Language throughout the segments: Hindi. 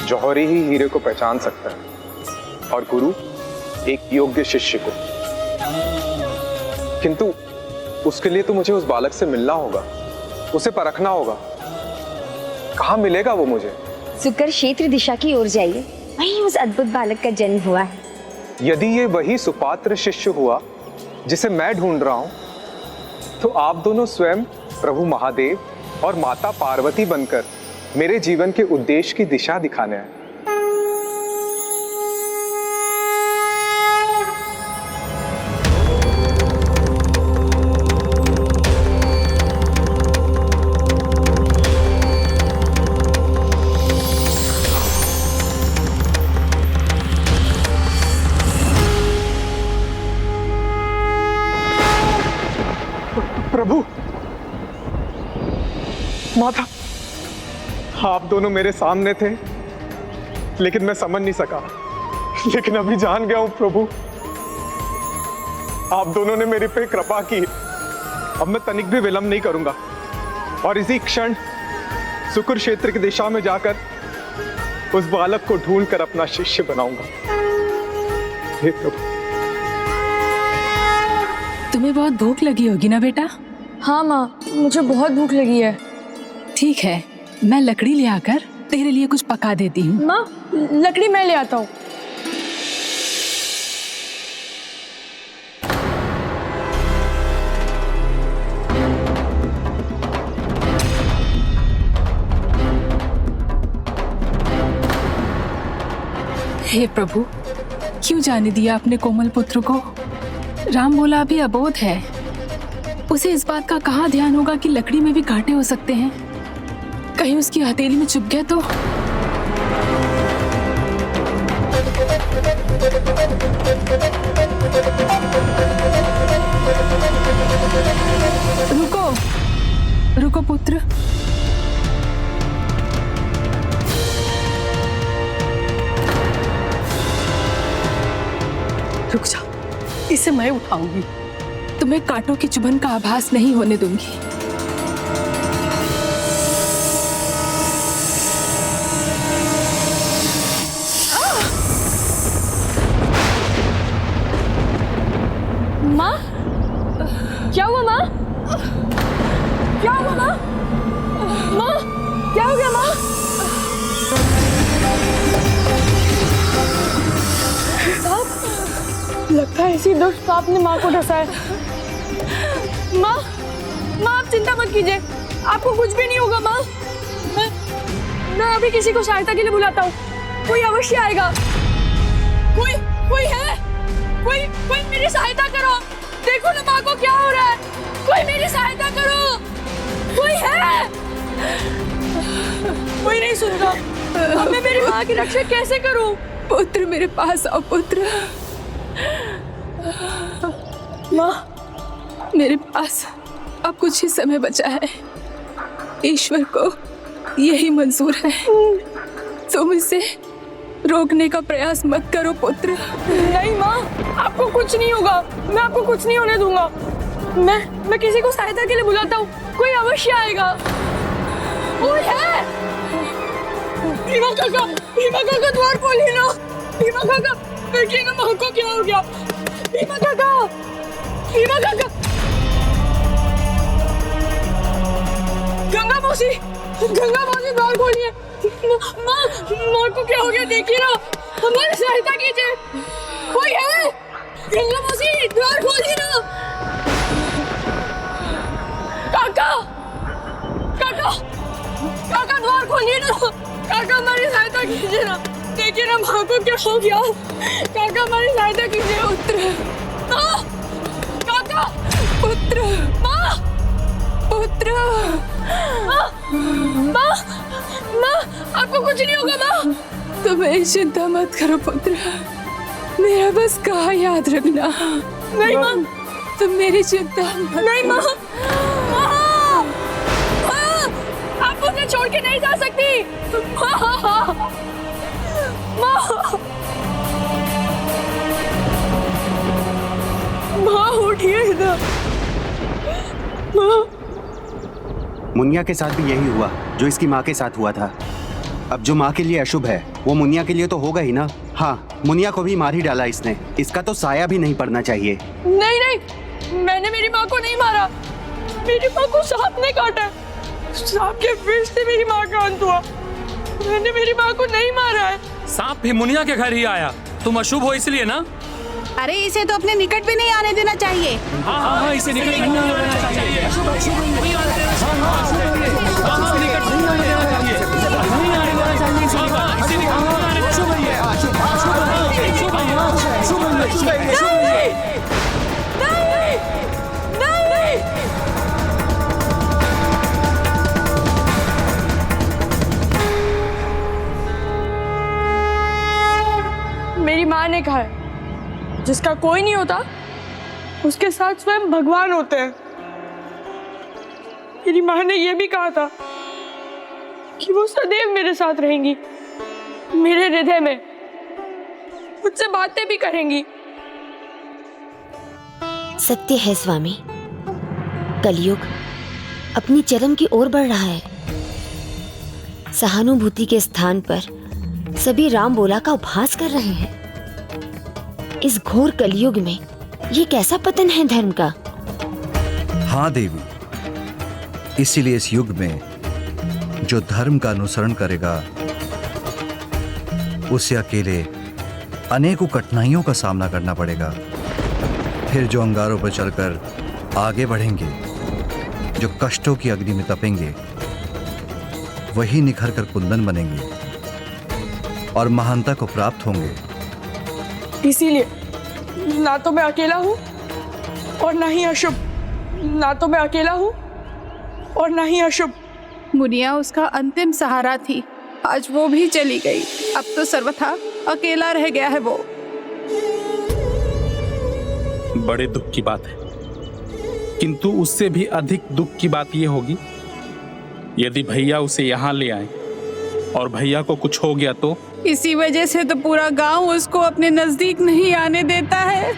जौहरी ही हीरे को पहचान सकता है और गुरु एक योग्य शिष्य को। किंतु उसके लिए तो मुझे उस बालक से मिलना होगा, उसे परखना होगा। कहाँ मिलेगा वो मुझे? सुकर क्षेत्र दिशा की ओर जाइए, वहीं उस अद्भुत बालक का जन्म हुआ है। यदि ये वही सुपात्र शिष्य हुआ जिसे मैं ढूंढ रहा हूं, तो आप दोनों स्वयं प्रभु महादेव और माता पार्वती बनकर मेरे जीवन के उद्देश्य की दिशा दिखाने आए। प्रभु, माता, आप दोनों मेरे सामने थे, लेकिन मैं समझ नहीं सका। लेकिन अभी जान गया हूं प्रभु, आप दोनों ने मेरे पे कृपा की। अब मैं तनिक भी विलंब नहीं करूंगा और इसी क्षण सुकुर क्षेत्र की दिशा में जाकर उस बालक को ढूंढकर अपना शिष्य बनाऊंगा। हे प्रभु। तुम्हें बहुत भूख लगी होगी ना बेटा? हाँ माँ, मुझे बहुत भूख लगी है। ठीक है, मैं लकड़ी ले आकर तेरे लिए कुछ पका देती हूँ। माँ, लकड़ी मैं ले आता हूँ। हे प्रभु, क्यों जाने दिया अपने कोमल पुत्र को? राम बोला अभी अबोध है, उसे इस बात का कहाँ ध्यान होगा कि लकड़ी में भी कांटे हो सकते हैं। कहीं उसकी हथेली में चुभ गया तो? रुको, रुको पुत्र। रुक जा, इसे मैं उठाऊंगी। तुम्हें कांटों की चुभन का आभास नहीं होने दूंगी। माँ, क्या हुआ माँ? क्या हुआ माँ? माँ, क्या हो गया माँ? सांप, लगता है इसी दुष्ट सांप ने माँ को डसा है। माँ, माँ आप चिंता मत कीजिए, आपको कुछ भी नहीं होगा माँ। मैं अभी किसी को सहायता के लिए बुलाता हूँ, कोई अवश्य आएगा। कोई है? कोई मेरी सहायता करो। देखो ना माँ को क्या हो रहा है। कोई मेरी सहायता करो। कोई है? कोई नहीं सुन रहा। अब मैं मेरी माँ की रक्षा कैसे करूँ? पुत्र मेरे पास आओ पुत्र। माँ, मेरे पास अब कुछ ही समय बचा है। ईश्वर को यही मंजूर है। तुम इसे रोकने का प्रयास मत करो पुत्र। नहीं माँ, आपको कुछ नहीं होगा। मैं आपको कुछ नहीं होने दूंगा। मैं किसी को सहायता के लिए बुलाता हूँ, कोई अवश्य आएगा। कोई है? भीमा काका द्वार खोलिए ना। भीमा काका, देखिए ना माँ को क्या हो गया। भीमा काका गंगा मौसी द्वार खोलिए। माँ को क्या हो गया, देखिए ना, हमारी सहायता कीजिए। कोई है? गंगा मौसी द्वार खोलिए ना। काका द्वार खोलिए ना। काका हमारी सहायता कीजिए ना। देखिए ना माँ को क्या हो गया। काका हमारी सहायता कीजिए। माँ, काका, पुत्र, माँ, पुत्र। माँ, आपको कुछ नहीं होगा माँ। तुम्हें चिंता मत करो पुत्र, मेरा बस कहा याद रखना। नहीं माँ, तुम मेरी चिंता मत नहीं माँ, आप मुझे छोड़ के नहीं जा सकती। माँ उठिए ना। माँ, मुनिया के साथ भी यही हुआ जो इसकी माँ के साथ हुआ था। अब जो माँ के लिए अशुभ है वो मुनिया के लिए तो होगा ही ना। हाँ, मुनिया को भी मार ही डाला इसने, इसका तो साया भी नहीं पड़ना चाहिए। नहीं नहीं, मैंने मेरी माँ को नहीं मारा। मेरी माँ को सांप ने काटा। सांप के विष से मेरी माँ का अंत हुआ। मैंने मेरी माँ को नहीं मारा है। सांप भी मुनिया के घर ही आया। तुम अशुभ हो इसलिए ना? अरे इसे तो अपने निकट भी नहीं आने देना चाहिए। हाँ, इसे निकट नहीं आने देना चाहिए। अशुभ नहीं आने देना चाहिए। हाँ, निकट नहीं आने देना चाहिए। नहीं आने देना चाहिए इसे निकट। इसे निकट नहीं आने देना चाहिए। अशुभ है, अशुभ है, अशुभ है, अशुभ है, अशुभ है, अशुभ है। नहीं, मेरी माँ ने कहा है, जिसका कोई नहीं होता उसके साथ स्वयं भगवान होते हैं। मेरी माँ ने यह भी कहा था कि वो सदैव मेरे साथ रहेंगी, मेरे हृदय में मुझसे बातें भी करेंगी। सत्य है स्वामी, कलयुग अपनी चरम की ओर बढ़ रहा है। सहानुभूति के स्थान पर सभी राम बोला का उपहास कर रहे हैं। इस घोर कलयुग में ये कैसा पतन है धर्म का। हाँ देवी, इसीलिए इस युग में जो धर्म का अनुसरण करेगा उसे अकेले अनेकों कठिनाइयों का सामना करना पड़ेगा। फिर जो अंगारों पर चलकर आगे बढ़ेंगे, जो कष्टों की अग्नि में तपेंगे, वही निखर कर कुंदन बनेंगे और महानता को प्राप्त होंगे। इसीलिए ना तो मैं अकेला हूँ और ना ही अशुभ। ना तो मैं अकेला हूँ और ना ही अशुभ। मुनिया उसका अंतिम सहारा थी, आज वो भी चली गई। अब तो सर्वथा अकेला रह गया है वो। बड़े दुख की बात है, किंतु उससे भी अधिक दुख की बात यह होगी यदि भैया उसे यहाँ ले आए और भैया को कुछ हो गया तो। इसी वजह से तो पूरा गांव उसको अपने नजदीक नहीं आने देता है।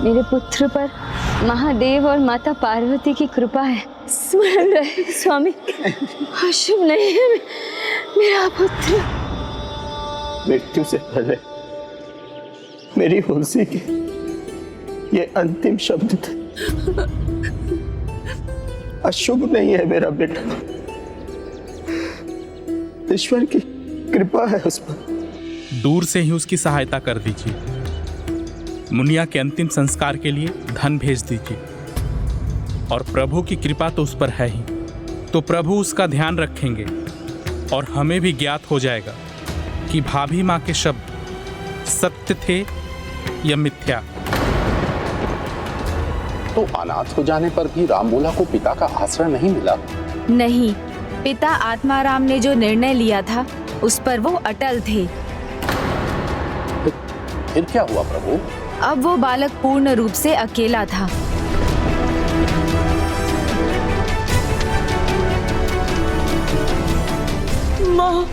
मेरे पुत्र पर महादेव और माता पार्वती की कृपा है। स्मरण रहे स्वामी, अशुभ नहीं है मेरा पुत्र। मृत्यु से पहले मेरी तुलसी के ये अंतिम शब्द थे, अशुभ नहीं है मेरा बेटा। ईश्वर की कृपा है उस पर। दूर से ही उसकी सहायता कर दीजिए। मुनिया के अंतिम संस्कार के लिए धन भेज दीजिए। और प्रभु की कृपा तो उस पर है ही, तो प्रभु उसका ध्यान रखेंगे और हमें भी ज्ञात हो जाएगा कि भाभी माँ के शब्द सत्य थे या मिथ्या। तो अनाथ हो जाने पर भी रामबोला को पिता का आश्रय नहीं मिला? नहीं, पिता आत्माराम ने जो निर्णय लिया था उस पर वो अटल थे। फिर क्या हुआ प्रभु? अब वो बालक पूर्ण रूप से अकेला था। माँ,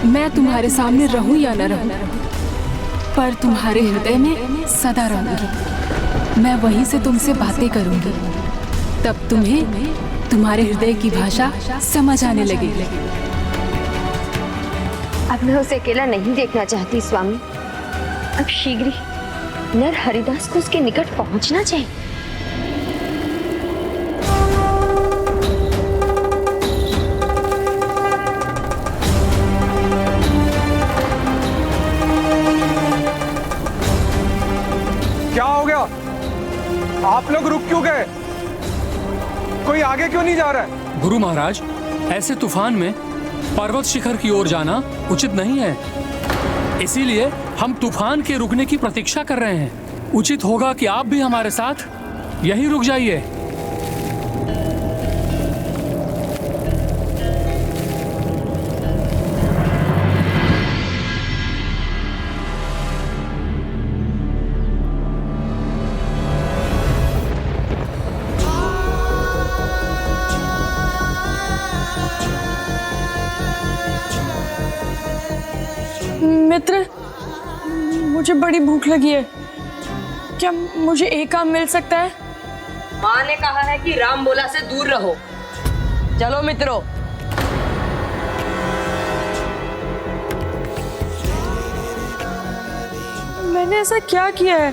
मैं तुम्हारे सामने रहूं या न रहूं, पर तुम्हारे हृदय में सदा रहूंगी। मैं वहीं से तुमसे बातें करूंगी, तब तुम्हें तुम्हारे हृदय की भाषा समझ आने लगेगी। अब मैं उसे अकेला नहीं देखना चाहती स्वामी। अब शीघ्र ही नर हरिदास को उसके निकट पहुंचना चाहिए। क्या हो गया? आप लोग रुक क्यों गए? कोई आगे क्यों नहीं जा रहा है? गुरु महाराज, ऐसे तूफान में पर्वत शिखर की ओर जाना उचित नहीं है। इसीलिए हम तूफान के रुकने की प्रतीक्षा कर रहे हैं। उचित होगा कि आप भी हमारे साथ यहीं रुक जाइए। मित्र, मुझे बड़ी भूख लगी है। क्या मुझे एक काम मिल सकता है? माँ ने कहा है कि राम बोला से दूर रहो। चलो मित्रों। मैंने ऐसा क्या किया है